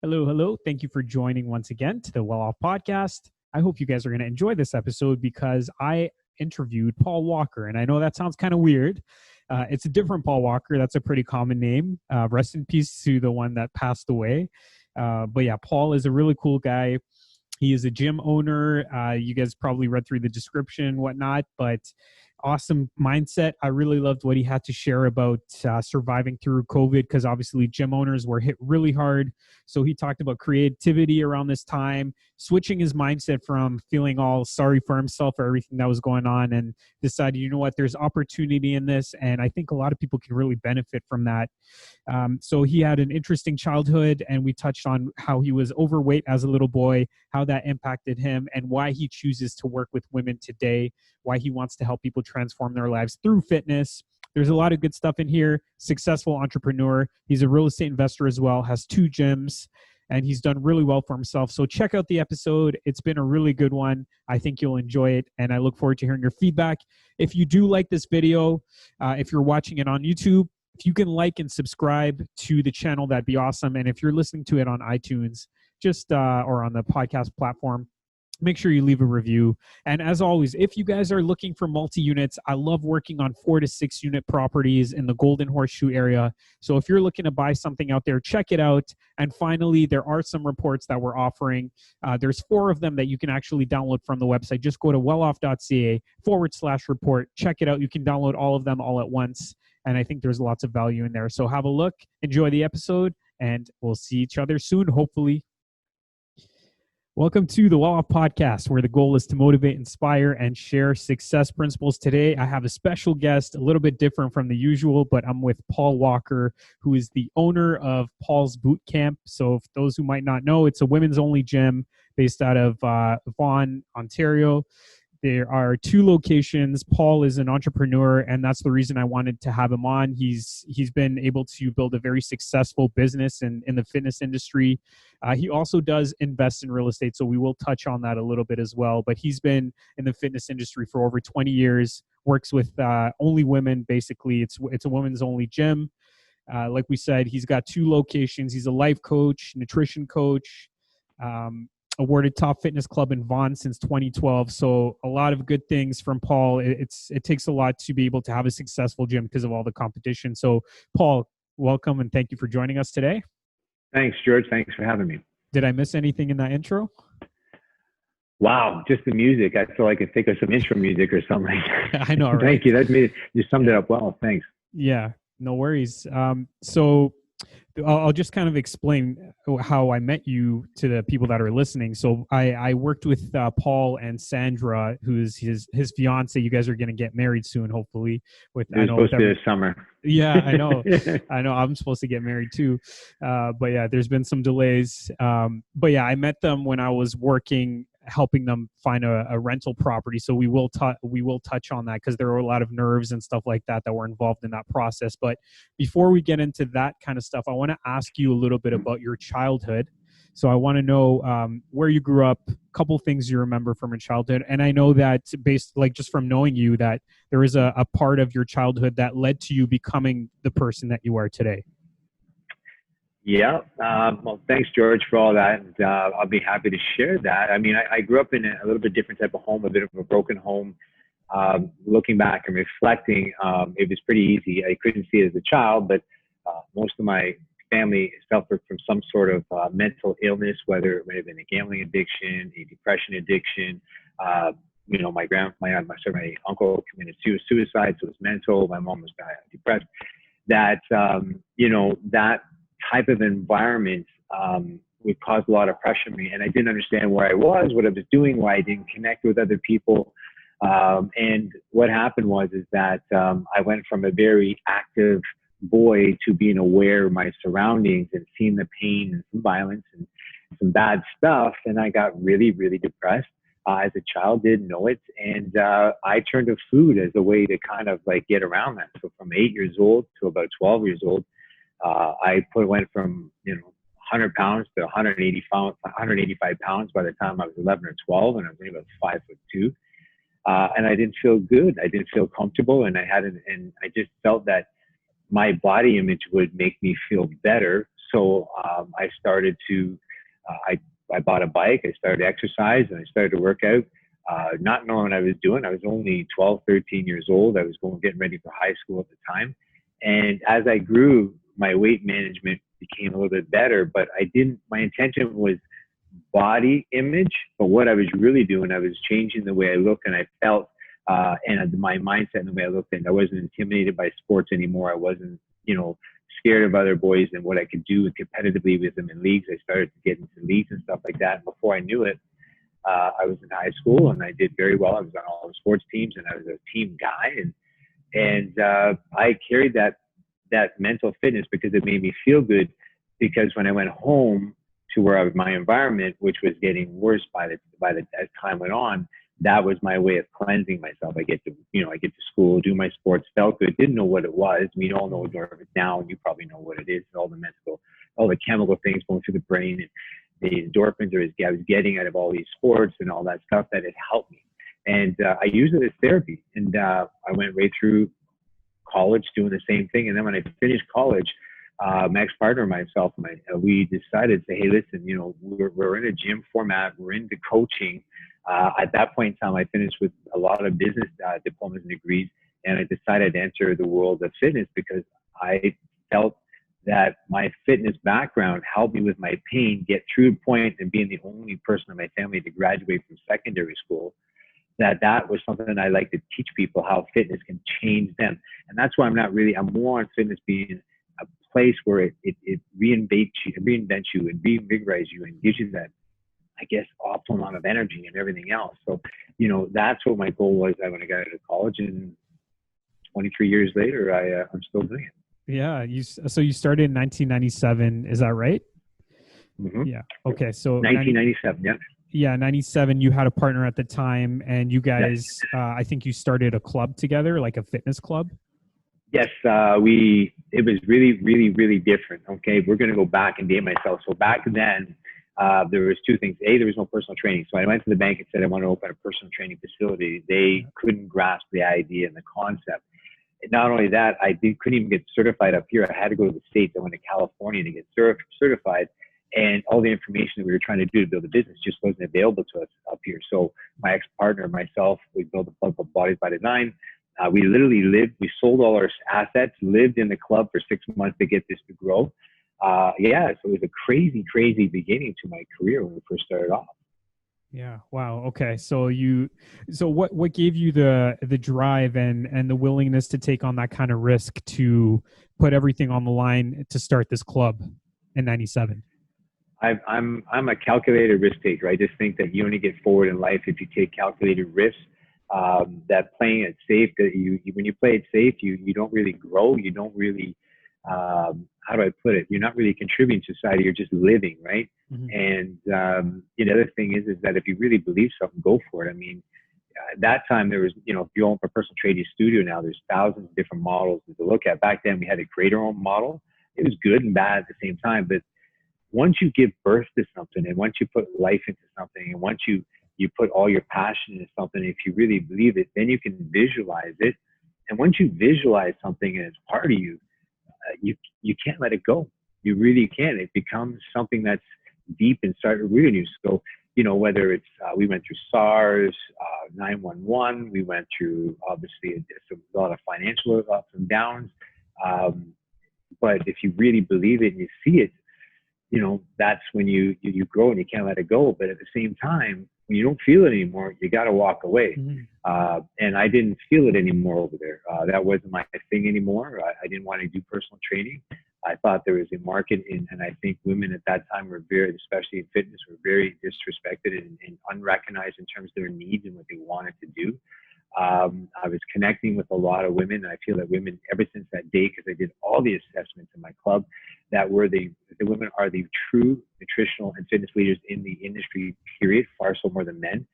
Hello, hello. Thank you for joining once again to the Well Off Podcast. I hope you guys are going to enjoy this episode because I interviewed Paul Walker. And I know that sounds kind of weird. It's a different Paul Walker. That's a pretty common name. Rest in peace to the one that passed away. But yeah, Paul is a really cool guy. He is a gym owner. You guys probably read through the description and whatnot, but awesome mindset. I really loved what he had to share about surviving through COVID because obviously gym owners were hit really hard. So he talked about creativity around this time, switching his mindset from feeling all sorry for himself for everything that was going on and decided, you know what, there's opportunity in this. And I think a lot of people can really benefit from that. So he had an interesting childhood, and we touched on how he was overweight as a little boy, how that impacted him, and why he chooses to work with women today, why he wants to help people transform their lives through fitness. There's a lot of good stuff in here. Successful entrepreneur. He's a real estate investor as well, has 2 gyms, and he's done really well for himself. So check out the episode. It's been a really good one. I think you'll enjoy it, and I look forward to hearing your feedback. If you do like this video, if you're watching it on YouTube, if you can like and subscribe to the channel, that'd be awesome. And if you're listening to it on iTunes, or on the podcast platform, make sure you leave a review. And as always, if you guys are looking for multi-units, I love working on 4 to 6 unit properties in the Golden Horseshoe area. So if you're looking to buy something out there, check it out. And finally, there are some reports that we're offering. There's 4 of them that you can actually download from the website. Just go to welloff.ca/report. Check it out. You can download all of them all at once. And I think there's lots of value in there. So have a look, enjoy the episode, and we'll see each other soon, hopefully. Welcome to the Well Off Podcast, where the goal is to motivate, inspire, and share success principles. Today, I have a special guest, a little bit different from the usual, but I'm with Paul Walker, who is the owner of Paul's Boot Camp. So for those who might not know, it's a women's-only gym based out of Vaughan, Ontario. There are 2 locations. Paul is an entrepreneur, and that's the reason I wanted to have him on. He's been able to build a very successful business in the fitness industry. He also does invest in real estate, so we will touch on that a little bit as well. But he's been in the fitness industry for over 20 years, works with only women, basically. It's a women's only gym. Like we said, he's got 2 locations. He's a life coach, nutrition coach, awarded top fitness club in Vaughan since 2012. So a lot of good things from Paul. It takes a lot to be able to have a successful gym because of all the competition. So Paul, welcome and thank you for joining us today. Thanks, George. Thanks for having me. Did I miss anything in that intro? Wow, just the music. I feel like I could think of some intro music or something. I know, right? Thank you. You summed it up well. Thanks. Yeah, no worries. So I'll just kind of explain how I met you to the people that are listening. So I worked with Paul and Sandra, who's his fiance. You guys are going to get married soon, hopefully. Supposed to be this summer. Yeah, I know. I know. I'm supposed to get married too. But yeah, there's been some delays. But yeah, I met them when I was helping them find a rental property. So we will touch on that because there are a lot of nerves and stuff like that were involved in that process. But before we get into that kind of stuff, I want to ask you a little bit about your childhood. So I want to know where you grew up, a couple things you remember from your childhood. And I know that just from knowing you, that there is a part of your childhood that led to you becoming the person that you are today. Yeah. Well, thanks, George, for all that. And, I'll be happy to share that. I mean, I grew up in a little bit different type of home, a bit of a broken home. Looking back and reflecting, it was pretty easy. I couldn't see it as a child, but most of my family suffered from some sort of mental illness, whether it may have been a gambling addiction, a depression addiction. My uncle committed suicide, so it was mental. My mom was depressed. That type of environment would cause a lot of pressure on me, and I didn't understand where I was, what I was doing, why I didn't connect with other people. And what happened was that I went from a very active boy to being aware of my surroundings and seeing the pain and some violence and some bad stuff, and I got really, really depressed. As a child, didn't know it, and I turned to food as a way to kind of like get around that. So from 8 years old to about 12 years old, I went from 100 pounds to 185 pounds by the time I was 11 or 12, and I was only about 5'2", and I didn't feel good. I didn't feel comfortable, and I just felt that my body image would make me feel better. So I started to, I bought a bike, I started to exercise, and I started to work out, not knowing what I was doing. I was only 12, 13 years old. I was getting ready for high school at the time. And as I grew, my weight management became a little bit better, but my intention was body image, but what I was really doing, I was changing the way I look and I felt, and my mindset and the way I looked. And I wasn't intimidated by sports anymore. I wasn't, scared of other boys and what I could do competitively with them in leagues. I started to get into leagues and stuff like that. And before I knew it, I was in high school and I did very well. I was on all the sports teams and I was a team guy. And I carried that mental fitness because it made me feel good, because when I went home to where I was, my environment, which was getting worse as time went on, that was my way of cleansing myself. I get to school, do my sports, felt good, didn't know what it was. We all know it now, and you probably know what it is, all the chemical things going through the brain and the endorphins I was getting out of all these sports and all that stuff, that it helped me. And I used it as therapy. And I went right through college doing the same thing. And then when I finished college, my ex-partner and myself, we decided to say, hey, listen, we're in a gym format. We're into coaching. At that point in time, I finished with a lot of business diplomas and degrees, and I decided to enter the world of fitness because I felt that my fitness background helped me with my pain get through the point, and being the only person in my family to graduate from secondary school, that was something that I like to teach people, how fitness can change them. And that's why I'm more on fitness being a place where it reinvents you and reinvigorates you and gives you that, I guess, optimal amount of energy and everything else. So, that's what my goal was when I got out of college, and 23 years later, I'm still doing it. Yeah. So you started in 1997. Is that right? Mm-hmm. Yeah. Okay. So 1997. Yeah. Yeah. 97. You had a partner at the time, and you guys, Yes. I think you started a club together, like a fitness club. Yes. It was really, really, really different. Okay. We're going to go back and date myself. So back then, there was two things. There was no personal training. So I went to the bank and said, I want to open a personal training facility. They couldn't grasp the idea and the concept. And not only that, couldn't even get certified up here. I had to go to the States. I went to California to get certified. And all the information that we were trying to do to build a business just wasn't available to us up here. So my ex-partner and myself, we built a club called Bodies by Design. We literally we sold all our assets, lived in the club for 6 months to get this to grow. So it was a crazy, crazy beginning to my career when we first started off. Yeah. Wow. Okay. So what gave you the drive and the willingness to take on that kind of risk to put everything on the line to start this club in 97? I'm a calculated risk taker. I just think that you only get forward in life if you take calculated risks. That playing it safe, when you play it safe, you don't really grow. You don't really, how do I put it? You're not really contributing to society. You're just living, right? Mm-hmm. And the other thing is that if you really believe something, go for it. I mean, at that time there was, if you own a personal training studio now, there's thousands of different models to look at. Back then we had a creator-owned model. It was good and bad at the same time, but once you give birth to something, and once you put life into something, and once you put all your passion into something, if you really believe it, then you can visualize it. And once you visualize something and it's part of you, you can't let it go. You really can't. It becomes something that's deep inside of you. So, whether it's, we went through SARS, 9/11, we went through, obviously, a lot of financial ups and downs. But if you really believe it and you see it, that's when you grow and you can't let it go. But at the same time, when you don't feel it anymore, you got to walk away. Mm-hmm. And I didn't feel it anymore over there. That wasn't my thing anymore. I didn't want to do personal training. I thought there was a market and I think women at that time were especially in fitness, were very disrespected and unrecognized in terms of their needs and what they wanted to do. I was connecting with a lot of women, and I feel that women, ever since that day, because I did all the assessments in my club, that the women are the true nutritional and fitness leaders in the industry, period, far so more than men.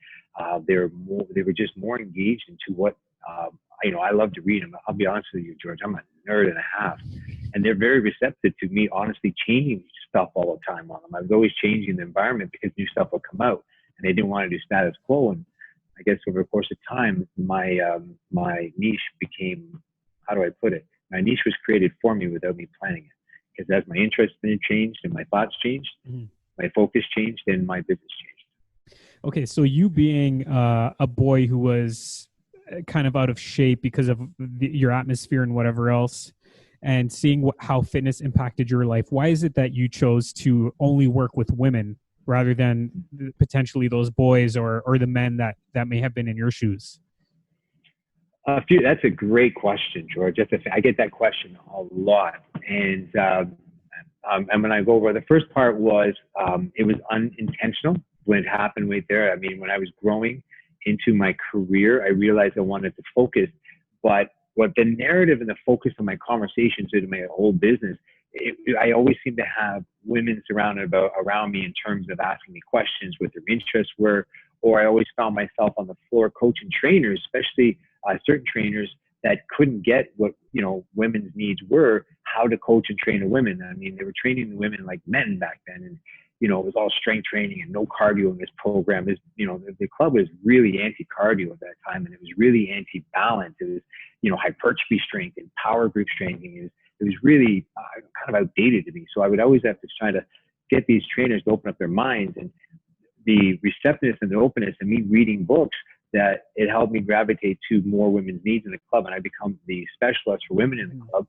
They were just more engaged into what, I love to read them. I'll be honest with you, George, I'm a nerd and a half, and they're very receptive to me honestly changing stuff all the time on them. I was always changing the environment because new stuff would come out, and they didn't want to do status quo. And I guess over the course of time, my niche became, how do I put it? My niche was created for me without me planning it. because as my interest changed and my thoughts changed, my focus changed, and my business changed. Okay, so you being a boy who was kind of out of shape because of your atmosphere and whatever else, and seeing how fitness impacted your life, why is it that you chose to only work with women rather than potentially those boys or the men that may have been in your shoes? That's a great question, George. I get that question a lot. And when I go over, the first part was, it was unintentional when it happened right there. I mean, when I was growing into my career, I realized I wanted to focus, but what the narrative and the focus of my conversations into my whole business, I always seem to have women surrounded around me in terms of asking me questions, what their interests were, or I always found myself on the floor coaching trainers, especially certain trainers that couldn't get what, women's needs were, how to coach and train the women. I mean, they were training the women like men back then. And, it was all strength training and no cardio in this program. The club was really anti-cardio at that time, and it was really anti-balance. It was, hypertrophy strength and power group strength. It was really kind of outdated to me. So I would always have to try to get these trainers to open up their minds, and the receptiveness and the openness and me reading books, that it helped me gravitate to more women's needs in the club. And I become the specialist for women in the club.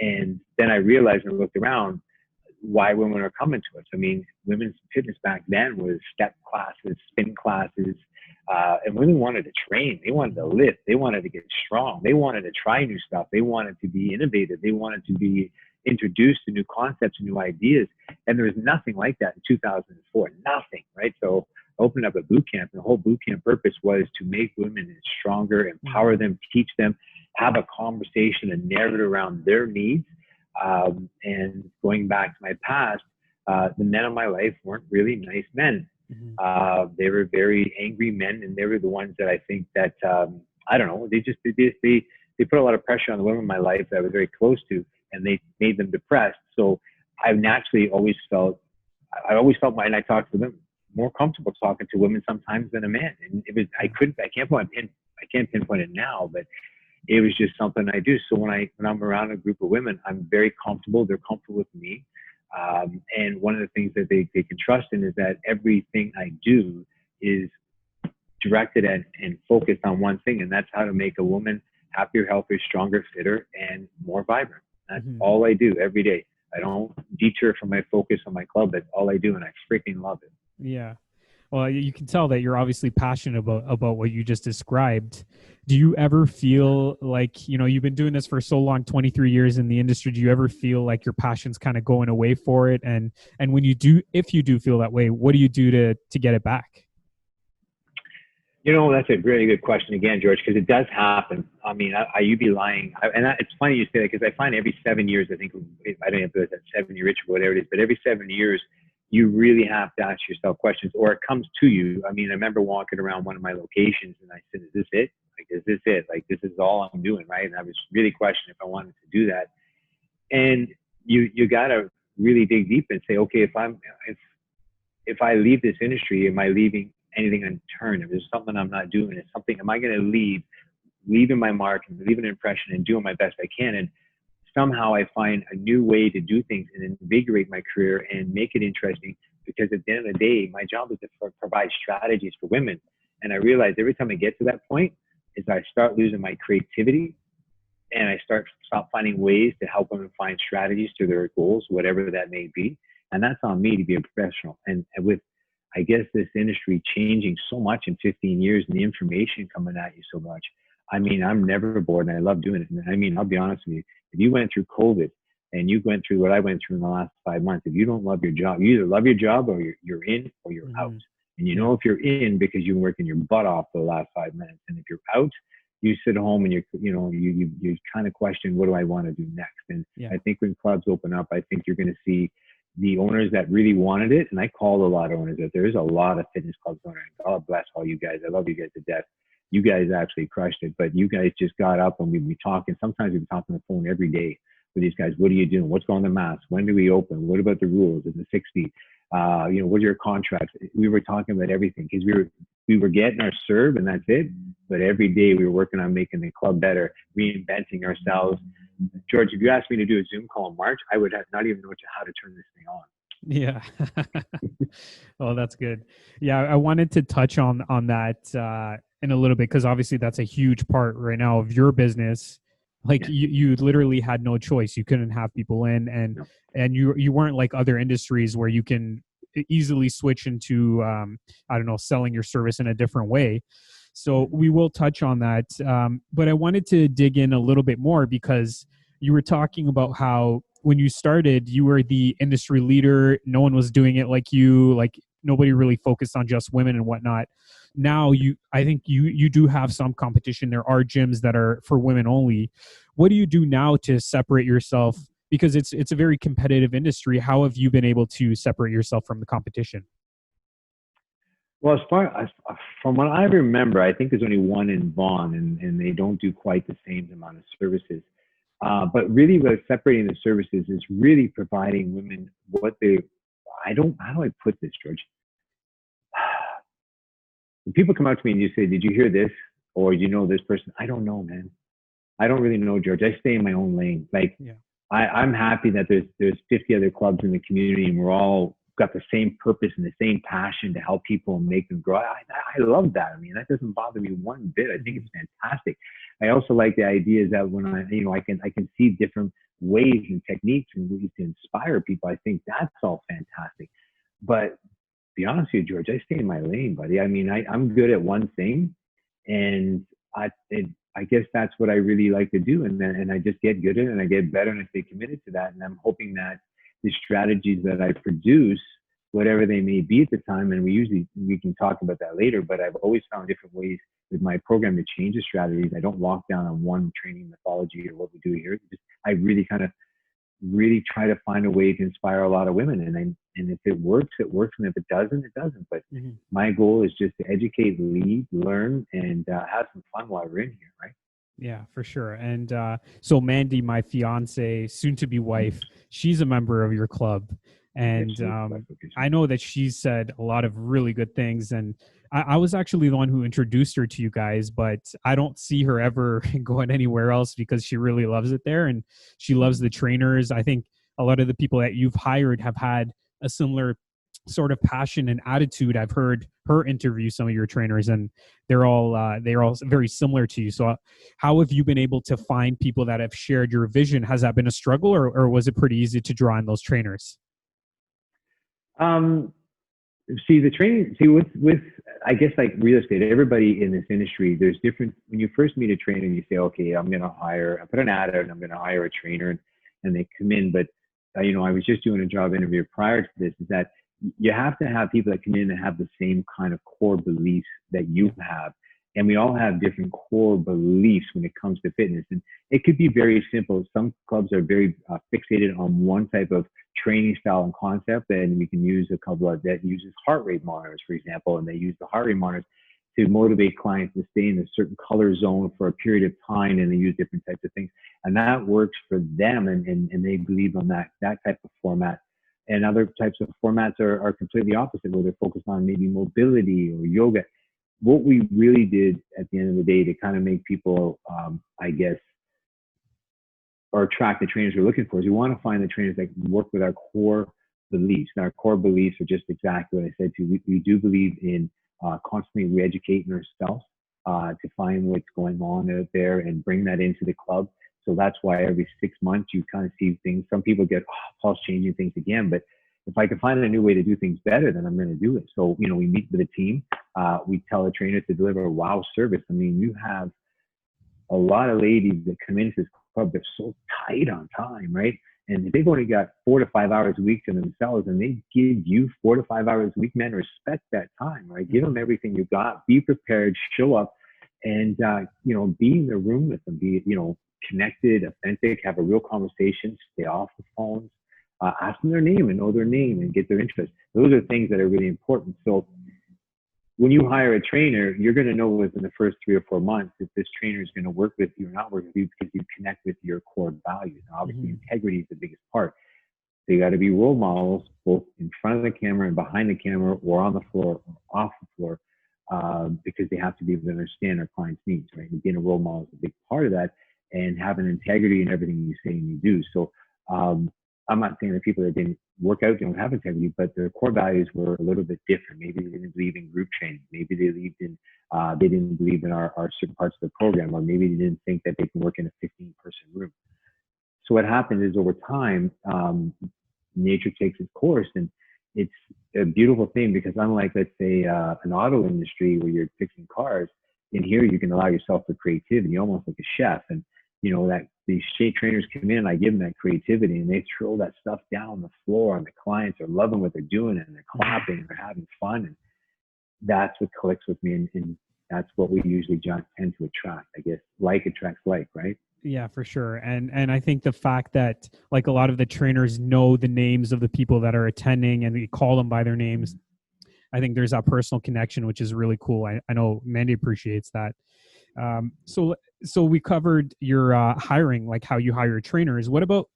And then I realized and looked around why women are coming to us. I mean, women's fitness back then was step classes, spin classes, and women wanted to train. They wanted to lift. They wanted to get strong. They wanted to try new stuff. They wanted to be innovative. They wanted to be introduced to new concepts and new ideas. And there was nothing like that in 2004. Nothing, right? So I opened up a boot camp, and the whole boot camp purpose was to make women stronger, empower them, teach them, have a conversation and narrative around their needs. And going back to my past, the men of my life weren't really nice men. They were very angry men, and they were the ones that I think that, I don't know, they put a lot of pressure on the women in my life that I was very close to, and they made them depressed. So I naturally always felt, and I talked to them, more comfortable talking to women sometimes than a man. And it was, I can't pinpoint it now, but it was just something I do. So when I'm around a group of women, I'm very comfortable. They're comfortable with me. And one of the things that they can trust in is that everything I do is directed at and focused on one thing. And that's how to make a woman happier, healthier, stronger, fitter, and more vibrant. That's all I do every day. I don't deter from my focus on my club. That's all I do. And I freaking love it. Yeah. Well, you can tell that you're obviously passionate about what you just described. Do you ever feel like, you've been doing this for so long, 23 years in the industry, do you ever feel like your passion's kind of going away for it? And when you do, if you do feel that way, what do you do to get it back? That's a really good question again, George, because it does happen. I mean, you'd be lying. It's funny you say that, because I find every 7 years, I think, I don't know if it's that 7-year itch or whatever it is, but every 7 years, you really have to ask yourself questions, or it comes to you. I mean, I remember walking around one of my locations and I said, is this it? Like, is this it? Like, this is all I'm doing, right? And I was really questioning if I wanted to do that. And you got to really dig deep and say, okay, if I leave this industry, am I leaving anything unturned? If there's something I'm not doing, am I going to leaving my mark and leaving an impression and doing my best I can? And somehow I find a new way to do things and invigorate my career and make it interesting, because at the end of the day, my job is to provide strategies for women. And I realize every time I get to that point is I start losing my creativity, and I stop finding ways to help women find strategies to their goals, whatever that may be. And that's on me to be a professional. And with, I guess, this industry changing so much in 15 years and the information coming at you so much, I mean, I'm never bored, and I love doing it. And I mean, I'll be honest with you, if you went through COVID and you went through what I went through in the last 5 months, if you don't love your job, you either love your job or you're in or you're out. And if you're in because you've been working your butt off for the last 5 minutes. And if you're out, you sit home and you kind of question, what do I want to do next? And I think when clubs open up, I think you're going to see the owners that really wanted it. And I call a lot of owners that there is a lot of fitness clubs going on. God bless all you guys. I love you guys to death. You guys actually crushed it, but you guys just got up and we'd be talking. Sometimes we'd be talking on the phone every day with these guys. What are you doing? What's going on the mask? When do we open? What about the rules? Is it 60? What are your contracts? We were talking about everything, because we were getting our serve and that's it. But every day we were working on making the club better, reinventing ourselves, George, if you asked me to do a Zoom call in March, I would have not even know how to turn this thing on. Yeah. Oh, that's good. Yeah, I wanted to touch on that in a little bit, because obviously that's a huge part right now of your business. Like, Yeah. you literally had no choice. You couldn't have people in, and No. and you weren't like other industries where you can easily switch into I don't know, selling your service in a different way. So we will touch on that. But I wanted to dig in a little bit more, because you were talking about how when you started, you were the industry leader. No one was doing it like you. Like, nobody really focused on just women and whatnot. Now I think you do have some competition. There are gyms that are for women only. What do you do now to separate yourself? Because it's a very competitive industry. How have you been able to separate yourself from the competition? Well, as far as from what I remember, I think there's only one in Vaughan, and they don't do quite the same amount of services. But really, what separating the services is really providing women what they. I don't. How do I put this, George? When people come out to me and you say, "Did you hear this?" or "You know this person?" I don't know, man. I don't really know, George. I stay in my own lane. Like, Yeah. I'm happy that there's 50 other clubs in the community, and we're all got the same purpose and the same passion to help people and make them grow. I love that. I mean, that doesn't bother me one bit. I think it's fantastic. I also like the idea is that when I can see different ways and techniques and ways to inspire people. I think that's all fantastic. But to be honest with you, George, I stay in my lane, buddy. I mean, I'm good at one thing, and I guess that's what I really like to do. And I just get good at it, and I get better, and I stay committed to that. And I'm hoping that the strategies that I produce, whatever they may be at the time, and we can talk about that later, but I've always found different ways with my program to change the strategies. I don't lock down on one training methodology or what we do here. I really kind of really try to find a way to inspire a lot of women. And if it works, it works. And if it doesn't, it doesn't. But my goal is just to educate, lead, learn, and have some fun while we're in here, right? Yeah, for sure. And so Mandy, my fiance, soon to be wife, she's a member of your club. And I know that she's said a lot of really good things. And I was actually the one who introduced her to you guys, but I don't see her ever going anywhere else, because she really loves it there. And she loves the trainers. I think a lot of the people that you've hired have had a similar sort of passion and attitude. I've heard her interview some of your trainers, and they're all very similar to you. So how have you been able to find people that have shared your vision? Has that been a struggle, or was it pretty easy to draw on those trainers? See, the training, with I guess like real estate, everybody in this industry, there's different. When you first meet a trainer, you say, okay, I put an ad out and I'm going to hire a trainer, and they come in. But I was just doing a job interview prior to this, is that you have to have people that come in and have the same kind of core beliefs that you have. And we all have different core beliefs when it comes to fitness. And it could be very simple. Some clubs are very fixated on one type of training style and concept. And we can use a couple that uses heart rate monitors, for example, and they use the heart rate monitors to motivate clients to stay in a certain color zone for a period of time. And they use different types of things. And that works for them. And they believe on that type of format. And other types of formats are completely opposite, where they're focused on maybe mobility or yoga. What we really did at the end of the day to kind of make people, I guess, or attract the trainers we're looking for, is we want to find the trainers that work with our core beliefs. And our core beliefs are just exactly what I said to you. We do believe in constantly re-educating ourselves to find what's going on out there and bring that into the club. So that's why every 6 months you kind of see things. Some people get, Paul's changing things again, but if I can find a new way to do things better, then I'm going to do it. So, we meet with a team. We tell a trainer to deliver a wow service. I mean, you have a lot of ladies that come into this club that's so tight on time, right? And they've only got 4 to 5 hours a week to themselves, and they give you 4 to 5 hours a week, man. Respect that time, right? Give them everything you got. Be prepared. Show up, and be in the room with them. Be connected, authentic. Have a real conversation. Stay off the phones. Ask them their name and know their name and get their interest. Those are things that are really important. So when you hire a trainer, you're going to know within the first 3 or 4 months if this trainer is going to work with you or not work with you, because you connect with your core values. Now, obviously, integrity is the biggest part. They got to be role models, both in front of the camera and behind the camera, or on the floor or off the floor, because they have to be able to understand our clients' needs, right? And being a role model is a big part of that. and have an integrity in everything you say and you do. So I'm not saying that people that didn't work out don't have integrity, but their core values were a little bit different. Maybe they didn't believe in group training. Maybe they didn't believe in our certain parts of the program, or maybe they didn't think that they can work in a 15-person room. So what happened is over time, nature takes its course, and it's a beautiful thing because unlike, let's say, an auto industry where you're fixing cars, in here you can allow yourself for creativity, almost like a chef. And that these shape trainers come in, I give them that creativity, and they throw that stuff down the floor, and the clients are loving what they're doing, and they're clapping, and they're having fun, and that's what clicks with me, and that's what we usually tend to attract. I guess like attracts like, right? Yeah, for sure. And I think the fact that like a lot of the trainers know the names of the people that are attending and we call them by their names, I think there's that personal connection, which is really cool. I know Mandy appreciates that. So we covered your hiring, like how you hire trainers. What about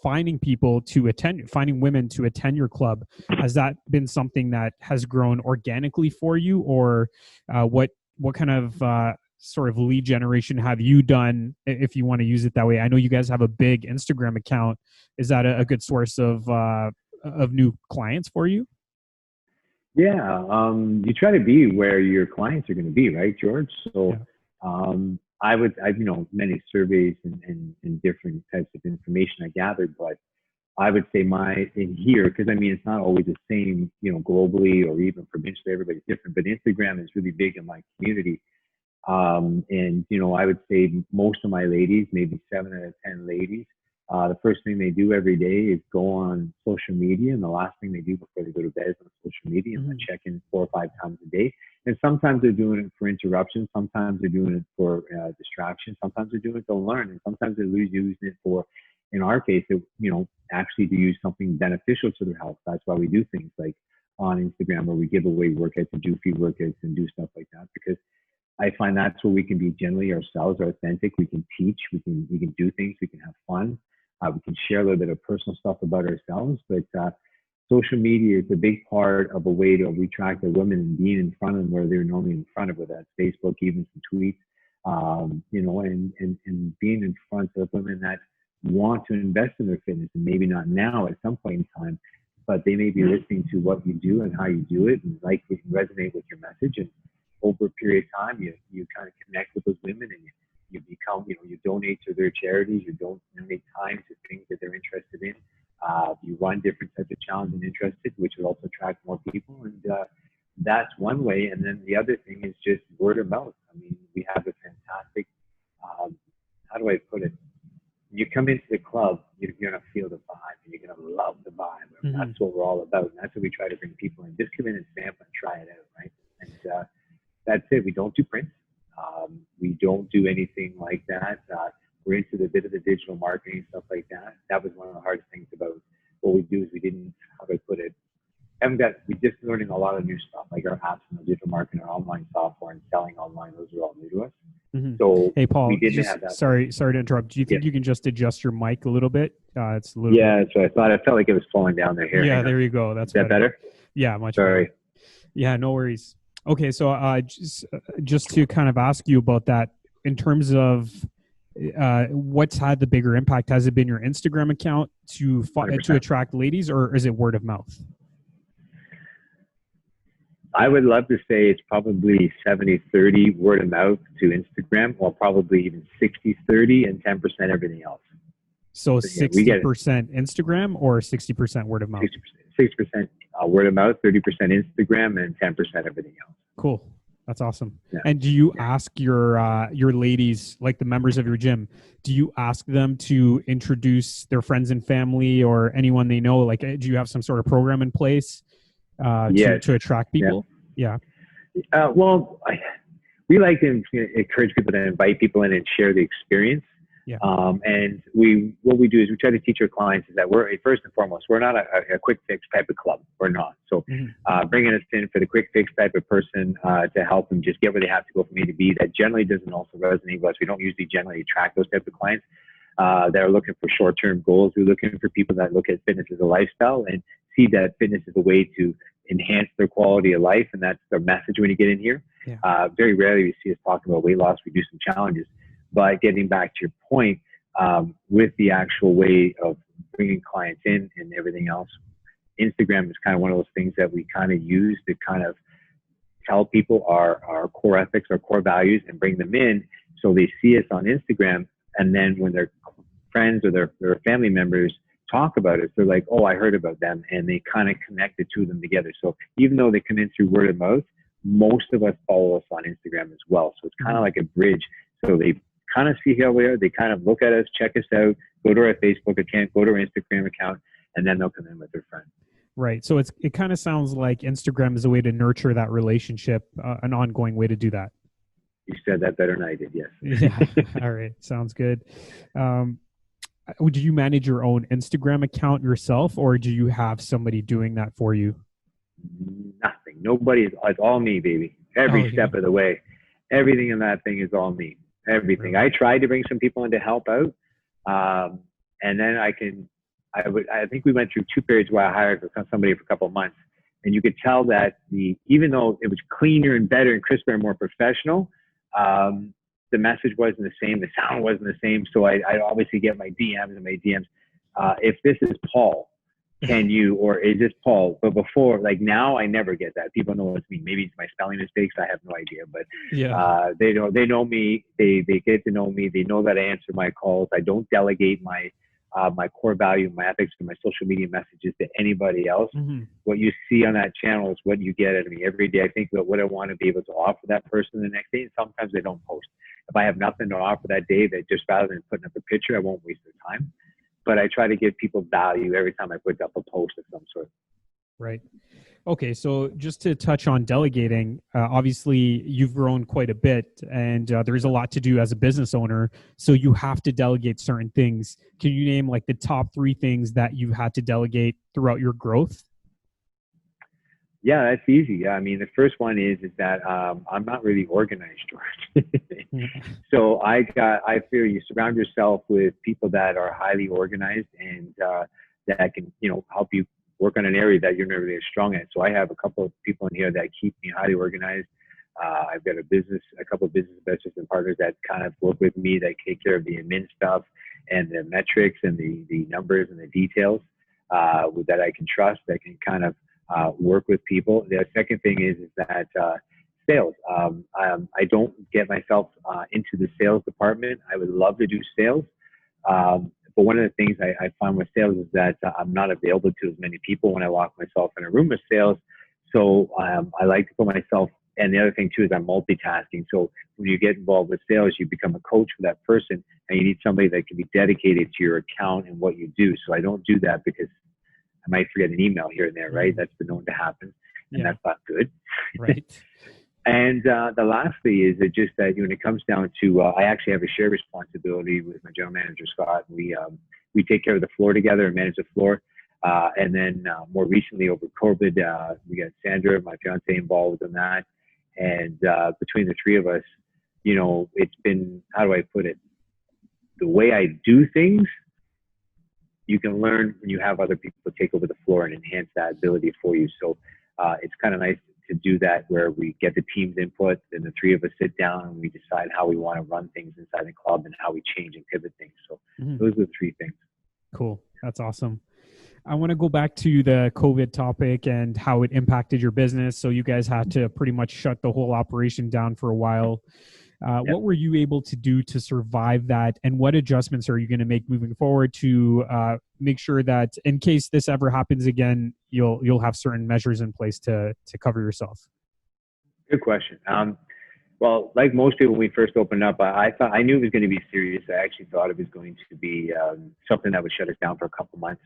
finding women to attend your club? Has that been something that has grown organically for you, or what kind of sort of lead generation have you done, if you want to use it that way? I know you guys have a big Instagram account. Is that a good source of new clients for you? Yeah, you try to be where your clients are going to be, right, George? So I've many surveys and different types of information I gathered, but I would say in here, because it's not always the same, globally or even provincially, everybody's different, but Instagram is really big in my community. I would say most of my ladies, maybe 7 out of 10 ladies, the first thing they do every day is go on social media, and the last thing they do before they go to bed is on social media, and they check in 4 or 5 times a day. And sometimes they're doing it for interruptions, sometimes they're doing it for distraction, sometimes they're doing it to learn, and sometimes they're using it for, in our case, actually to use something beneficial to their health. That's why we do things like on Instagram where we give away workouts and do free workouts and do stuff like that, because I find that's where we can be generally ourselves, authentic. We can teach, we can do things, we can have fun. We can share a little bit of personal stuff about ourselves, but social media is a big part of a way to attract the women and being in front of them where they're normally in front of, whether that's Facebook, even some tweets, and being in front of women that want to invest in their fitness, and maybe not now at some point in time, but they may be listening to what you do and how you do it, and like it can resonate with your message. And over a period of time, you kind of connect with those women, and you become, you donate to their charities, you donate time to things that they're interested in. You run different types of challenge and interested, which will also attract more people. And that's one way. And then the other thing is just word of mouth. We have a fantastic, how do I put it? You come into the club, you're going to feel the vibe, and you're going to love the vibe. Mm-hmm. That's what we're all about. And that's what we try to bring people in. Just come in and sample and try it out, right? And that's it. We don't do prints. We don't do anything like that. We're into the bit of the digital marketing, stuff like that. That was one of the hardest things about what we do is we didn't, how do I put it? We're just learning a lot of new stuff, like our apps and the digital marketing, our online software and selling online. Those are all new to us. Mm-hmm. So hey, Paul, we didn't have that. Sorry to interrupt. Do you think you can just adjust your mic a little bit? It's a little bit. So I thought. I felt like it was falling down there. Here. Yeah, there you go. Is that better? Yeah, much better. Yeah, no worries. Okay, so just to kind of ask you about that, in terms of what's had the bigger impact? Has it been your Instagram account to attract ladies, or is it word of mouth? I would love to say it's probably 70-30 word of mouth to Instagram, or probably even 60-30 and 10% everything else. So 60% Instagram or 60% word of mouth? 60% word of mouth, 30% Instagram, and 10% everything else. Cool. That's awesome. Yeah. And do you ask your ladies, like the members of your gym, do you ask them to introduce their friends and family or anyone they know? Like, do you have some sort of program in place to attract people? Yeah. We like to encourage people to invite people in and share the experience. Yeah. And what we do is we try to teach our clients is that we're, first and foremost, we're not a quick fix type of club. We're not. So bringing us in for the quick fix type of person to help them just get where they have to go from A to B, that generally doesn't also resonate with us. We don't usually generally attract those type of clients that are looking for short-term goals. We're looking for people that look at fitness as a lifestyle and see that fitness is a way to enhance their quality of life. And that's their message when you get in here. Yeah. Very rarely you see us talking about weight loss. We do some challenges. But getting back to your point, with the actual way of bringing clients in and everything else, Instagram is kind of one of those things that we kind of use to kind of tell people our core ethics, our core values, and bring them in so they see us on Instagram. And then when their friends or their family members talk about it, they're like, oh, I heard about them, and they kind of connect the two of them together. So even though they come in through word of mouth, most of us follow us on Instagram as well. So it's kind of like a bridge. So they kind of see how we are. They kind of look at us, check us out, go to our Facebook account, go to our Instagram account, and then they'll come in with their friend. Right. So it kind of sounds like Instagram is a way to nurture that relationship, an ongoing way to do that. You said that better than I did, yes. Yeah. All right. Sounds good. Do you manage your own Instagram account yourself, or do you have somebody doing that for you? Nothing. Nobody. It's all me, baby. Every step of the way. Everything in that thing is all me. Everything. Really? I tried to bring some people in to help out. And then I think we went through 2 periods where I hired somebody for a couple of months. And you could tell that even though it was cleaner and better and crisper and more professional, the message wasn't the same. The sound wasn't the same. So I obviously get my DMs and my DMs. If this is Paul, can you, or is this Paul? But before, like now, I never get that. People know it's me. Maybe it's my spelling mistakes. I have no idea. But they know me. They get to know me. They know that I answer my calls. I don't delegate my core value, my ethics, and my social media messages to anybody else. Mm-hmm. What you see on that channel is what you get out of me every day. I think that what I want to be able to offer that person the next day, and sometimes I don't post. If I have nothing to offer that day, that just rather than putting up a picture, I won't waste their time. But I try to give people value every time I put up a post of some sort. Right. Okay, so just to touch on delegating, obviously you've grown quite a bit, and there is a lot to do as a business owner, so you have to delegate certain things. Can you name like the top 3 things that you've had to delegate throughout your growth? Yeah, that's easy. I mean, the first one is that I'm not really organized, George. So I feel you surround yourself with people that are highly organized and that can, help you work on an area that you're not really strong at. So I have a couple of people in here that keep me highly organized. I've got a couple of business investors and partners that kind of work with me, that take care of the admin stuff and the metrics and the numbers and the details that I can trust, that can kind of work with people. The second thing is that sales. I don't get myself into the sales department. I would love to do sales. But one of the things I find with sales is that I'm not available to as many people when I lock myself in a room of sales. So I like to put myself, and the other thing too is I'm multitasking. So when you get involved with sales, you become a coach for that person, and you need somebody that can be dedicated to your account and what you do. So I don't do that because I might forget an email here and there, right? That's been known to happen, and that's not good. Right. And the last thing is that just that when it comes down to, I actually have a shared responsibility with my general manager, Scott. We take care of the floor together and manage the floor. And then more recently over COVID, we got Sandra, my fiance, involved in that. And between the 3 of us, it's been, how do I put it? The way I do things, you can learn when you have other people take over the floor and enhance that ability for you. So it's kind of nice to do that, where we get the team's input, and the 3 of us sit down and we decide how we want to run things inside the club and how we change and pivot things. So those are the 3 things. Cool. That's awesome. I want to go back to the COVID topic and how it impacted your business. So you guys had to pretty much shut the whole operation down for a while. What were you able to do to survive that? And what adjustments are you going to make moving forward to make sure that in case this ever happens again, you'll have certain measures in place to cover yourself? Good question. Well, like most people, when we first opened up, I knew it was going to be serious. I actually thought it was going to be something that would shut us down for a couple months.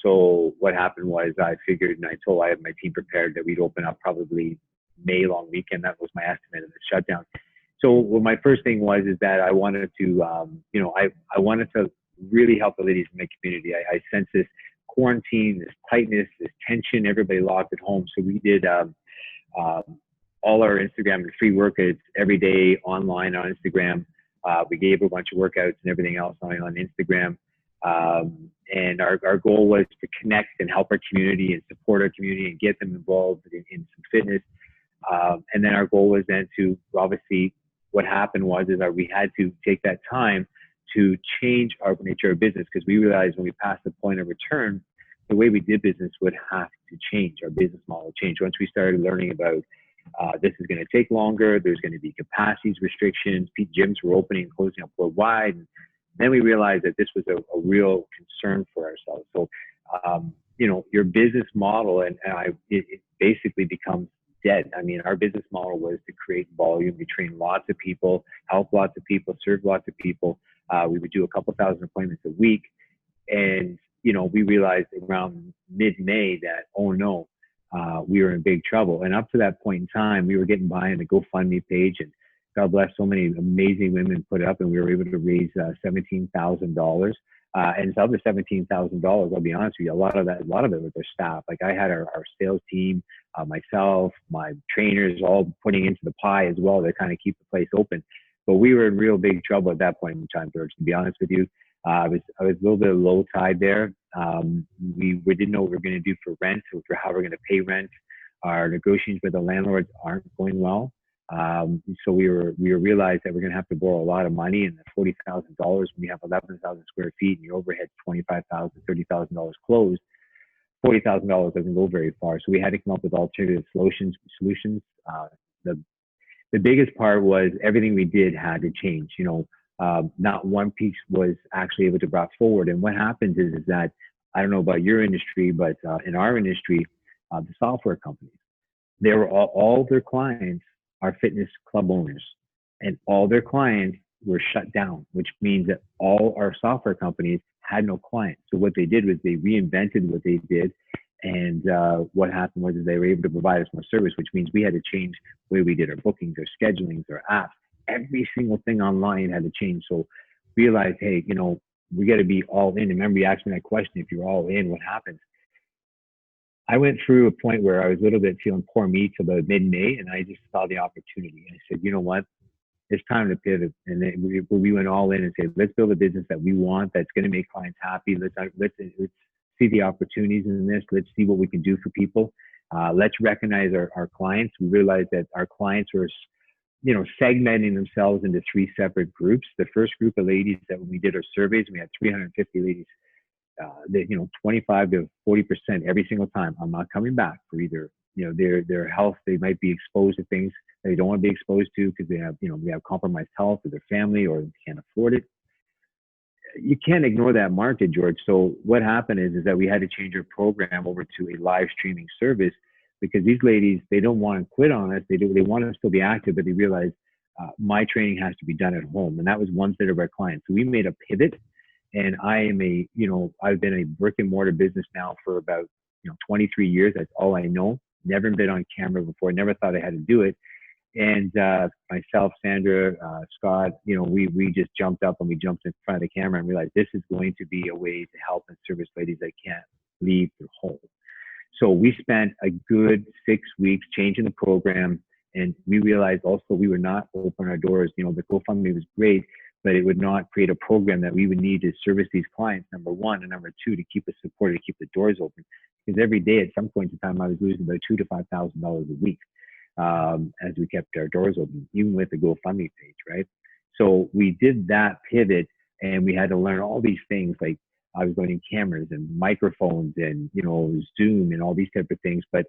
So what happened was I figured, and I had my team prepared that we'd open up probably May long weekend. That was my estimate of the shutdown. So what my first thing was is that I wanted to, I wanted to really help the ladies in my community. I sensed this quarantine, this tightness, this tension, everybody locked at home. So we did all our Instagram and free workouts every day online on Instagram. We gave a bunch of workouts and everything else on Instagram. And our goal was to connect and help our community and support our community and get them involved in some fitness. And then our goal was then to obviously what happened was that we had to take that time to change our nature of business, because we realized when we passed the point of return, the way we did business would have to change. Our business model changed. Once we started learning about this is going to take longer, there's going to be capacities restrictions, gyms were opening and closing up worldwide. And then we realized that this was a real concern for ourselves. So, your business model it basically becomes dead. I mean, our business model was to create volume. We train lots of people, help lots of people, serve lots of people. We would do a couple thousand appointments a week. And, we realized around mid-May that, oh no, we were in big trouble. And up to that point in time, we were getting by on the GoFundMe page, and God bless, so many amazing women put it up, and we were able to raise $17,000. And of the $17,000, I'll be honest with you, a lot of it was our staff. Like, I had our sales team, myself, my trainers, all putting into the pie as well to kind of keep the place open. But we were in real big trouble at that point in time, George, to be honest with you. I was a little bit of low tide there. We didn't know what we were going to do for rent, or for how we're going to pay rent. Our negotiations with the landlords aren't going well. So we realized that we're going to have to borrow a lot of money, and $40,000 when we have 11,000 square feet and your overhead $25,000, $30,000 closed, $40,000 doesn't go very far. So we had to come up with alternative solutions. The biggest part was everything we did had to change. Not one piece was actually able to brought forward. And what happens is that, I don't know about your industry, but in our industry, the software companies, they were all their clients are fitness club owners, and all their clients were shut down, which means that all our software companies had no clients. So what they did was they reinvented what they did. And what happened was they were able to provide us more service, which means we had to change the way we did our bookings, our schedulings, our apps. Every single thing online had to change. So realized, hey, we got to be all in. Remember, you asked me that question, if you're all in, what happens? I went through a point where I was a little bit feeling poor me till about mid-May, and I just saw the opportunity. And I said, you know what? It's time to pivot. And then we went all in and said, let's build a business that we want, that's going to make clients happy. Let's see the opportunities in this. Let's see what we can do for people. Let's recognize our clients. We realized that our clients were, segmenting themselves into 3 separate groups. The first group of ladies that when we did our surveys, we had 350 ladies. 25 to 40% every single time. I'm not coming back for either, their health. They might be exposed to things they don't want to be exposed to because they have, they have compromised health, or their family, or they can't afford it. You can't ignore that market, George. So what happened is that we had to change our program over to a live streaming service, because these ladies, they don't want to quit on us. They want to still be active, but they realize my training has to be done at home. And that was one set of our clients. So we made a pivot. And I've been a brick and mortar business now for about, 23 years. That's all I know. Never been on camera before. Never thought I had to do it. And myself, Sandra, Scott, we just jumped up, and we jumped in front of the camera and realized this is going to be a way to help and service ladies that can't leave their home. So we spent a good 6 weeks changing the program. And we realized also we would not open our doors. The GoFundMe was great, but it would not create a program that we would need to service these clients, number one, and number two, to keep us supported, to keep the doors open. Because every day at some point in time, I was losing about $2,000 to $5,000 a week as we kept our doors open, even with the GoFundMe page, right? So we did that pivot, and we had to learn all these things. Like, I was learning cameras and microphones and, Zoom and all these type of things, but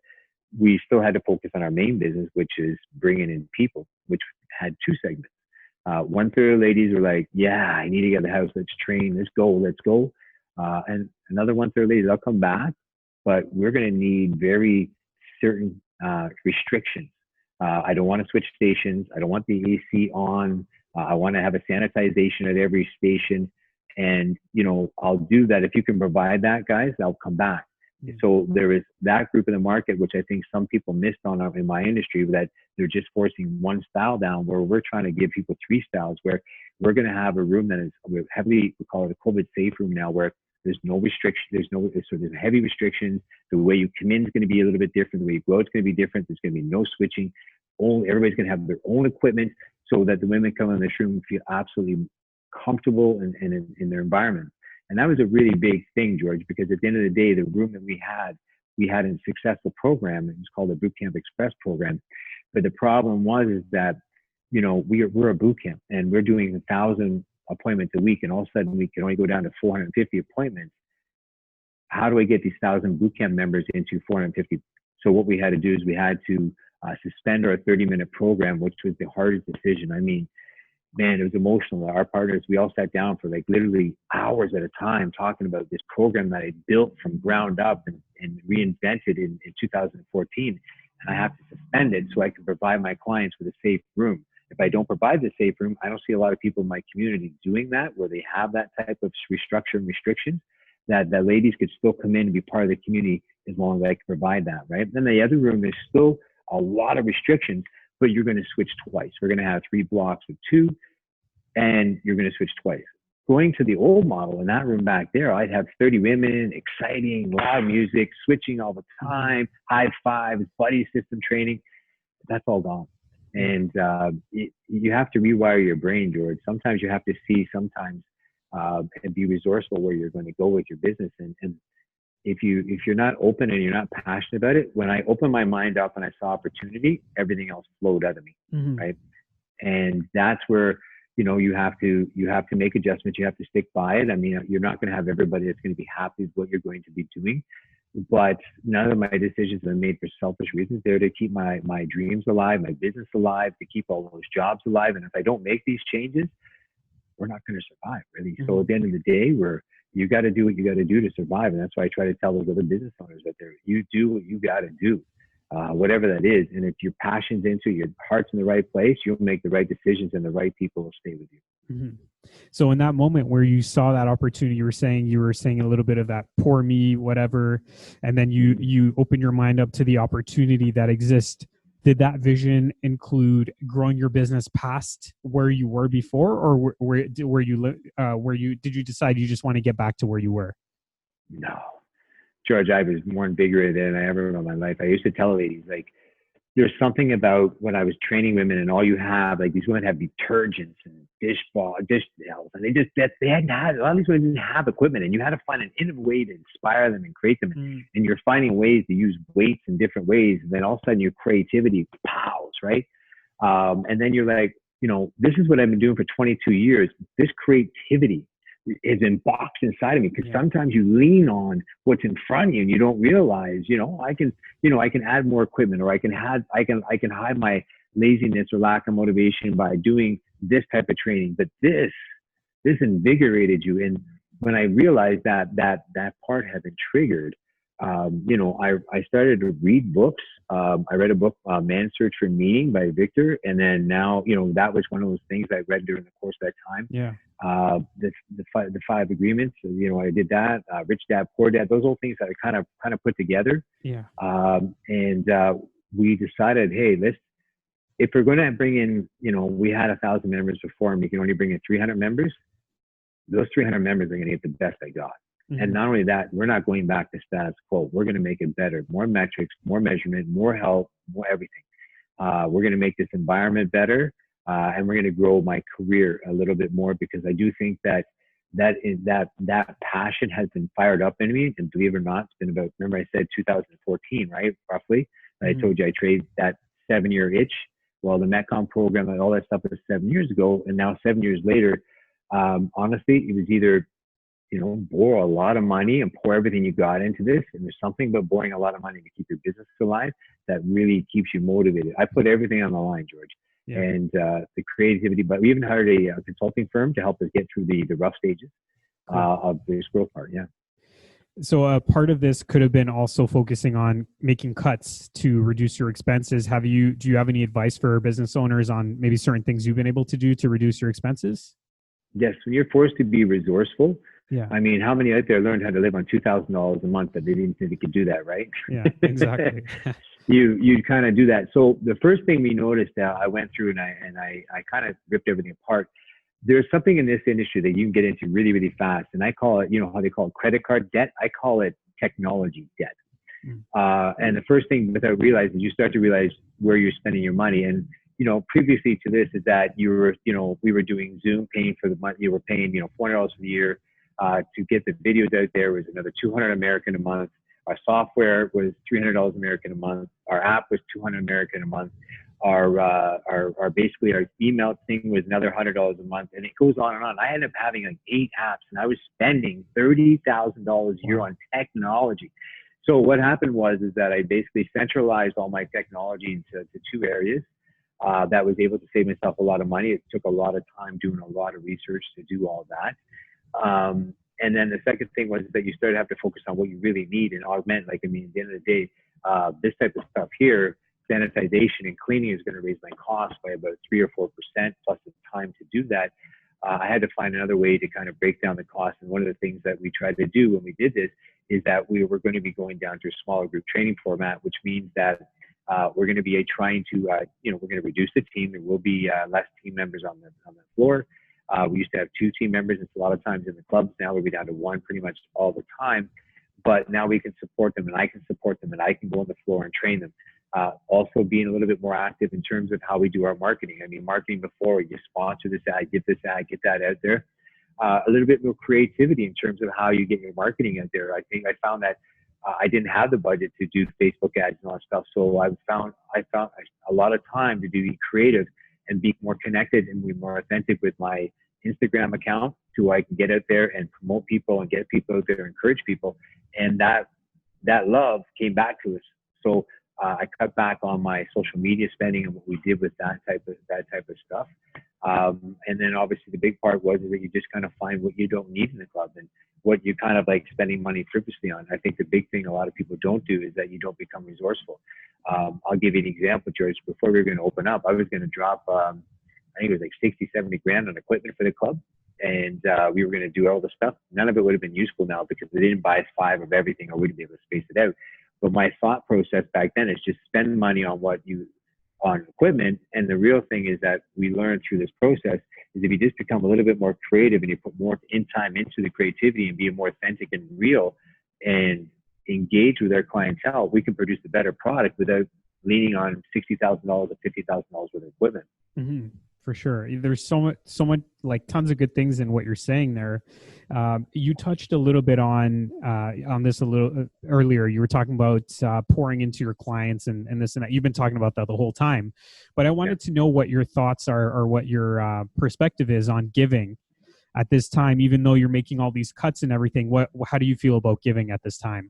we still had to focus on our main business, which is bringing in people, which had 2 segments. 1/3 of the ladies were like, yeah, I need to get out of the house. Let's train. Let's go. And another 1/3 of ladies, I'll come back, but we're going to need very certain restrictions. I don't want to switch stations. I don't want the AC on. I want to have a sanitization at every station. And, I'll do that. If you can provide that, guys, I'll come back. So there is that group in the market, which I think some people missed on in my industry, that they're just forcing one style down, where we're trying to give people 3 styles, where we're going to have a room that is we call it a COVID safe room now, where there's no restriction. There's heavy restrictions. The way you come in is going to be a little bit different. The way you go, it's going to be different. There's going to be no switching. Everybody's going to have their own equipment, so that the women come in this room and feel absolutely comfortable in their environment. And that was a really big thing, George, because at the end of the day, the room that we had a successful program. It was called the Bootcamp Express program. But the problem was that we're a boot camp and we're doing 1,000 appointments a week, and all of a sudden we can only go down to 450 appointments. How do I get these 1,000 boot camp members into 450? So what we had to do is we had to suspend our 30-minute program, which was the hardest decision. I mean, man, it was emotional. Our partners, we all sat down for like literally hours at a time talking about this program that I built from ground up and reinvented in 2014. And I have to suspend it so I can provide my clients with a safe room. If I don't provide the safe room, I don't see a lot of people in my community doing that, where they have that type of restructure and restrictions, that ladies could still come in and be part of the community as long as I can provide that, right? Then the other room, there's still a lot of restrictions, but you're going to switch twice. We're going to have 3 blocks of 2, and you're going to switch twice. Going to the old model in that room back there, I'd have 30 women, exciting, loud music, switching all the time, high fives, buddy system training. That's all gone. And you have to rewire your brain, George. Sometimes you have to see, and be resourceful where you're going to go with your business. And if you're not open and you're not passionate about it, when I opened my mind up and I saw opportunity, everything else flowed out of me, right? And that's where you have to make adjustments. You have to stick by it. I mean, you're not going to have everybody that's going to be happy with what you're going to be doing. But none of my decisions are made for selfish reasons. They're to keep my dreams alive, my business alive, to keep all those jobs alive. And if I don't make these changes, we're not going to survive, really. So at the end of the day, you got to do what you got to do to survive. And that's why I try to tell those other business owners that you do what you got to do, whatever that is. And if your passion's into it, your heart's in the right place, you'll make the right decisions and the right people will stay with you. So in that moment where you saw that opportunity, you were saying a little bit of that poor me, whatever, and then you open your mind up to the opportunity that exists. Did that vision include growing your business past where you were before, or did you decide you just want to get back to where you were? No, George, I was more invigorated than I ever in my life. I used to tell ladies, like, there's something about when I was training women, and all you have, like, these women have detergents and dish towels, and they hadn't had, a lot of these women didn't have equipment, and you had to find an innovative way to inspire them and create them. And you're finding ways to use weights in different ways. And then all of a sudden your creativity pows, right? And then you're like, this is what I've been doing for 22 years. This creativity is been boxed inside of me, because sometimes you lean on what's in front of you and you don't realize, I can add more equipment, or I can hide my laziness or lack of motivation by doing this type of training. But this invigorated you. And when I realized that part had been triggered, I started to read books. I read a book, Man's Search for Meaning by Victor. And then now, that was one of those things I read during the course of that time. Yeah. The 5 agreements, I did that, Rich Dad, Poor Dad, those old things that I kind of put together. Yeah. And we decided, hey, if we're going to bring in, we had 1,000 members before, and we can only bring in 300 members. Those 300 members are going to get the best I got. And not only that, we're not going back to status quo. We're going to make it better, more metrics, more measurement, more health, more everything. We're going to make this environment better. And we're going to grow my career a little bit more, because I do think that passion has been fired up in me. And believe it or not, it's been about, remember I said 2014, right? Roughly. I told you I traded that 7-year itch. Well, the Metcom program and all that stuff was 7 years ago. And now 7 years later, honestly, it was either, borrow a lot of money and pour everything you got into this. And there's something about borrowing a lot of money to keep your business alive that really keeps you motivated. I put everything on the line, George. Yeah. And the creativity, but we even hired a consulting firm to help us get through the rough stages of this growth part. Yeah. So a part of this could have been also focusing on making cuts to reduce your expenses. Do you have any advice for business owners on maybe certain things you've been able to do to reduce your expenses? Yes. When you're forced to be resourceful. Yeah. I mean, how many out there learned how to live on $2,000 a month that they didn't think they could do that, right? Yeah, exactly. You kind of do that. So the first thing we noticed, I went through and I kind of ripped everything apart. There's something in this industry that you can get into really, really fast. And I call it, how they call it credit card debt. I call it technology debt. And the first thing without realizing, you start to realize where you're spending your money. And, previously to this is that we were doing Zoom, paying for the month. You were paying, $400 for the year. To get the videos out there was another $200 American a month. Our software was $300 American a month. Our app was $200 American a month. Our basically our email thing was another $100 a month, and it goes on and on. I ended up having like 8 apps, and I was spending $30,000 a year on technology. So what happened was that I basically centralized all my technology into 2 areas. That was able to save myself a lot of money. It took a lot of time doing a lot of research to do all that. And then the second thing was that you started to have to focus on what you really need and augment. Like, I mean, at the end of the day, this type of stuff here, sanitization and cleaning is going to raise my cost by about 3 or 4% plus the time to do that. I had to find another way to kind of break down the cost. And one of the things that we tried to do when we did this is that we were going to be going down to a smaller group training format, which means that we're going to be trying to, we're going to reduce the team. There will be less team members on the floor. We used to have 2 team members. It's a lot of times in the clubs. Now we'll be down to 1 pretty much all the time. But now we can support them, and I can support them, and I can go on the floor and train them. Also being a little bit more active in terms of how we do our marketing. I mean, marketing before, you sponsor this ad, get this ad, get that out there. A little bit more creativity in terms of how you get your marketing out there. I think I found that I didn't have the budget to do Facebook ads and all that stuff. So I found a lot of time to be creative and be more connected and be more authentic with my Instagram account, so I can get out there and promote people and get people out there and encourage people. And that love came back to us. So I cut back on my social media spending and what we did with that type of stuff. And then obviously the big part was that you just kind of find what you don't need in the club and what you kind of like spending money frivolously on. I think the big thing a lot of people don't do is that you don't become resourceful. I'll give you an example, George. Before we were going to open up, I was going to drop, I think it was like 60, 70 grand on equipment for the club. And we were going to do all the stuff. None of it would have been useful now because they didn't buy 5 of everything. I wouldn't be able to space it out. But my thought process back then is just spend money on equipment. And the real thing is that we learned through this process is if you just become a little bit more creative and you put more time into the creativity and be more authentic and real and engage with our clientele, we can produce a better product without leaning on $60,000 or $50,000 worth of equipment. Mm-hmm. For sure. There's so much, like tons of good things in what you're saying there. You touched a little bit on this a little earlier. You were talking about pouring into your clients and this and that. You've been talking about that the whole time, but I wanted to know what your thoughts are or what your perspective is on giving at this time, even though you're making all these cuts and everything. How do you feel about giving at this time?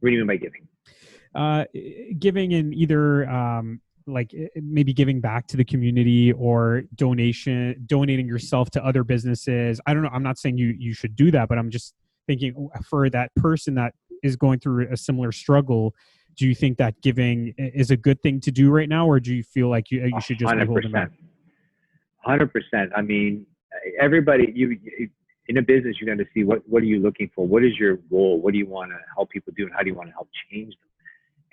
What do you mean by giving? Giving in either, like maybe giving back to the community or donating yourself to other businesses. I don't know. I'm not saying you should do that, but I'm just thinking for that person that is going through a similar struggle, do you think that giving is a good thing to do right now? Or do you feel like you should just be holding back? 100%. I mean, everybody, you in a business, you're going to see what are you looking for? What is your goal? What do you want to help people do? And how do you want to help change them?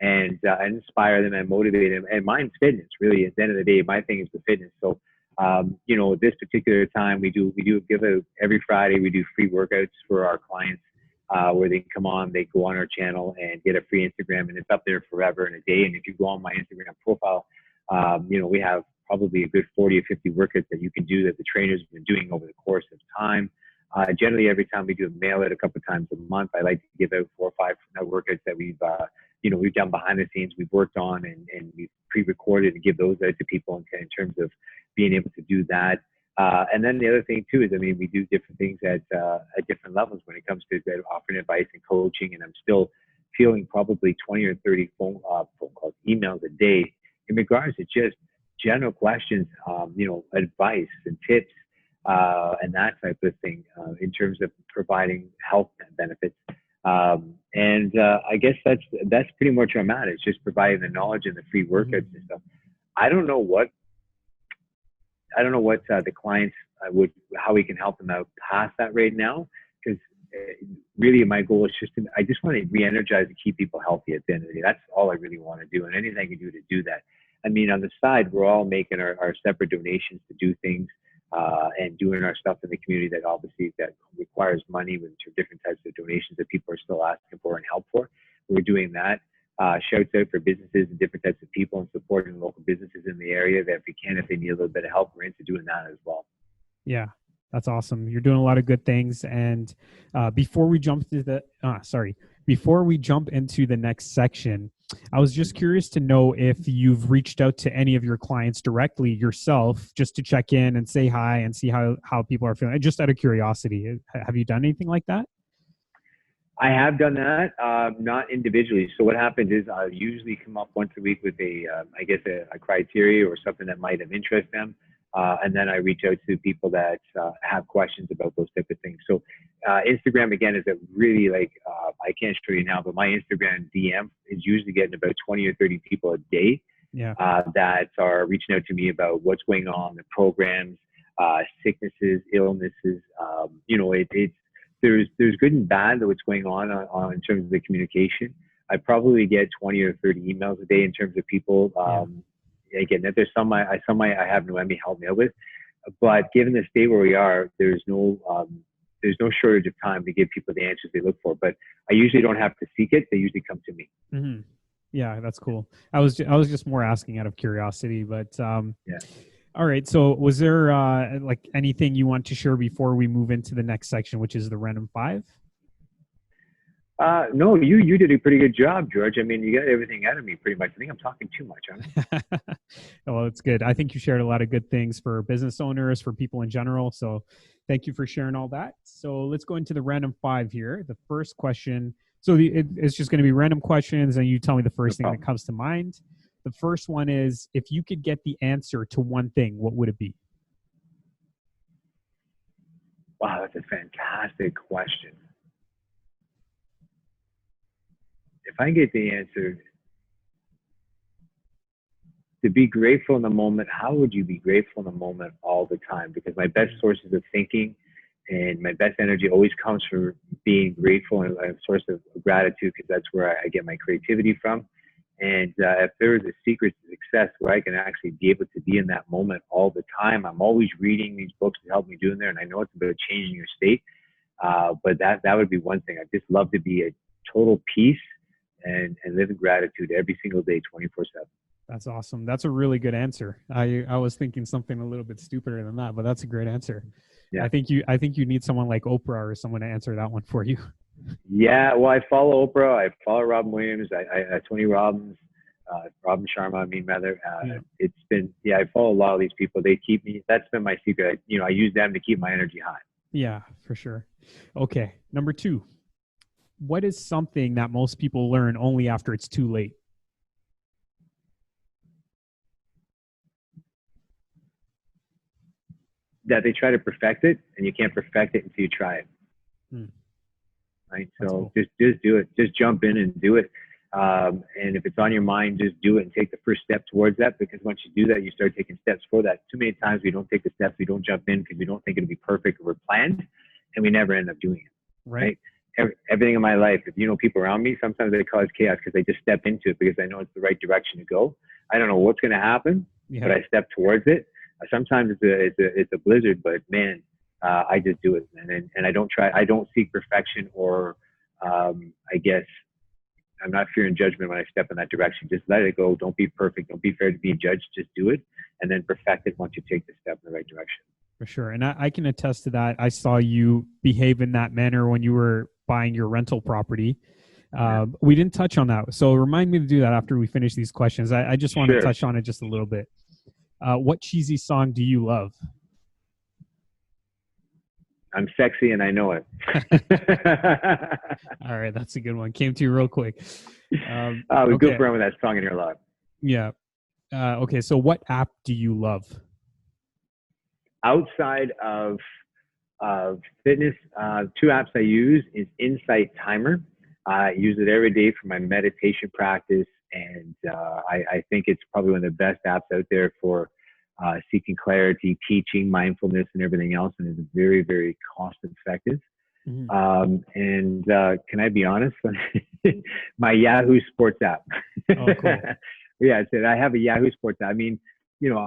And inspire them and motivate them. And mine's fitness, really. At the end of the day, my thing is the fitness. So, this particular time, we do give out every Friday. We do free workouts for our clients where they can come on, they go on our channel and get a free Instagram, and it's up there forever and a day. And if you go on my Instagram profile, we have probably a good 40 or 50 workouts that you can do that the trainers have been doing over the course of time. Generally, every time we do a mail out a couple of times a month, I like to give out 4 or 5 workouts that we've done behind the scenes, we've worked on and we've pre-recorded and give those out to people in terms of being able to do that. And then the other thing too is, I mean, we do different things at different levels when it comes to offering advice and coaching. And I'm still feeling probably 20 or 30 phone calls, emails a day in regards to just general questions, advice and tips and that type of thing in terms of providing health benefits. I guess that's pretty much where I'm at. It's just providing the knowledge and the free workouts and stuff. I don't know what the clients how we can help them out past that right now, because really my goal is I just want to re-energize and keep people healthy at the end of the day. That's all I really want to do, and anything I can do to do that. I mean, on the side, we're all making our separate donations to do things and doing our stuff in the community that obviously that requires money with different types of donations that people are still asking for and help for. We're doing that. Shouts out for businesses and different types of people and supporting local businesses in the area that if they need a little bit of help, we're into doing that as well. Yeah, that's awesome. You're doing a lot of good things. And before we jump to Before we jump into the next section, I was just curious to know if you've reached out to any of your clients directly yourself, just to check in and say hi and see how people are feeling. Just out of curiosity, have you done anything like that? I have done that, not individually. So what happens is I usually come up once a week with I guess a criteria or something that might have interest them. And then I reach out to people that have questions about those type of things. So Instagram, again, is a really I can't show you now, but my Instagram DM is usually getting about 20 or 30 people a day that are reaching out to me about what's going on, the programs, sicknesses, illnesses. There's good and bad that what's going on in terms of the communication. I probably get 20 or 30 emails a day in terms of people. Again, there's some I have no Emmy help me out with, but given the state where we are, there's no shortage of time to give people the answers they look for. But I usually don't have to seek it; they usually come to me. Mm-hmm. Yeah, that's cool. I was just more asking out of curiosity, but All right. So was there anything you want to share before we move into the next section, which is the random 5? No, you did a pretty good job, George. I mean, you got everything out of me pretty much. I think I'm talking too much, huh? Well, it's good. I think you shared a lot of good things for business owners, for people in general. So thank you for sharing all that. So let's go into the random 5 here. The first question. So it's just going to be random questions, and you tell me the first thing that comes to mind. The first one is, if you could get the answer to one thing, what would it be? Wow, that's a fantastic question. If I get the answer, to be grateful in the moment, how would you be grateful in the moment all the time? Because my best sources of thinking and my best energy always comes from being grateful and a source of gratitude, because that's where I get my creativity from. And if there is a secret to success where I can actually be able to be in that moment all the time, I'm always reading these books to help me do in there. And I know it's about changing your state, but that would be one thing. I just love to be a total peace and live in gratitude every single day, 24/7. That's awesome. That's a really good answer. I was thinking something a little bit stupider than that, but that's a great answer. Yeah. I think you need someone like Oprah or someone to answer that one for you. Yeah, well, I follow Oprah. I follow Robin Williams. I Tony Robbins, Robin Sharma. It's been, I follow a lot of these people. They keep me. That's been my secret. I use them to keep my energy high. Yeah, for sure. Okay, number 2. What is something that most people learn only after it's too late? That they try to perfect it, and you can't perfect it until you try it. Right? So cool. just do it. Just jump in and do it. And if it's on your mind, just do it and take the first step towards that, because once you do that, you start taking steps for that. Too many times we don't take the steps, we don't jump in because we don't think it'll be perfect or we're planned, and we never end up doing it. Right? Everything in my life, if you know people around me, sometimes they cause chaos because they just step into it because I know it's the right direction to go. I don't know what's going to happen, but I step towards it. Sometimes it's a blizzard, but man, I just do it, and I don't seek perfection, or I guess I'm not fearing judgment when I step in that direction. Just let it go. Don't be perfect. Don't be fair to being judged. Just do it, and then perfect it once you take the step in the right direction. For sure, and I can attest to that. I saw you behave in that manner when you were buying your rental property. We didn't touch on that, so remind me to do that after we finish these questions. I just want to touch on it just a little bit. What cheesy song do you love? I'm sexy and I know it. All right, that's a good one. Came to you real quick. We go for with that song in your life. Yeah. Okay, so what app do you love? Outside of fitness, 2 apps I use is Insight Timer. I use it every day for my meditation practice, and I think it's probably one of the best apps out there for seeking clarity, teaching, mindfulness, and everything else, and it's very, very cost effective. And can I be honest? My Yahoo Sports app. Oh, cool. Yeah, I have a Yahoo Sports app. I mean,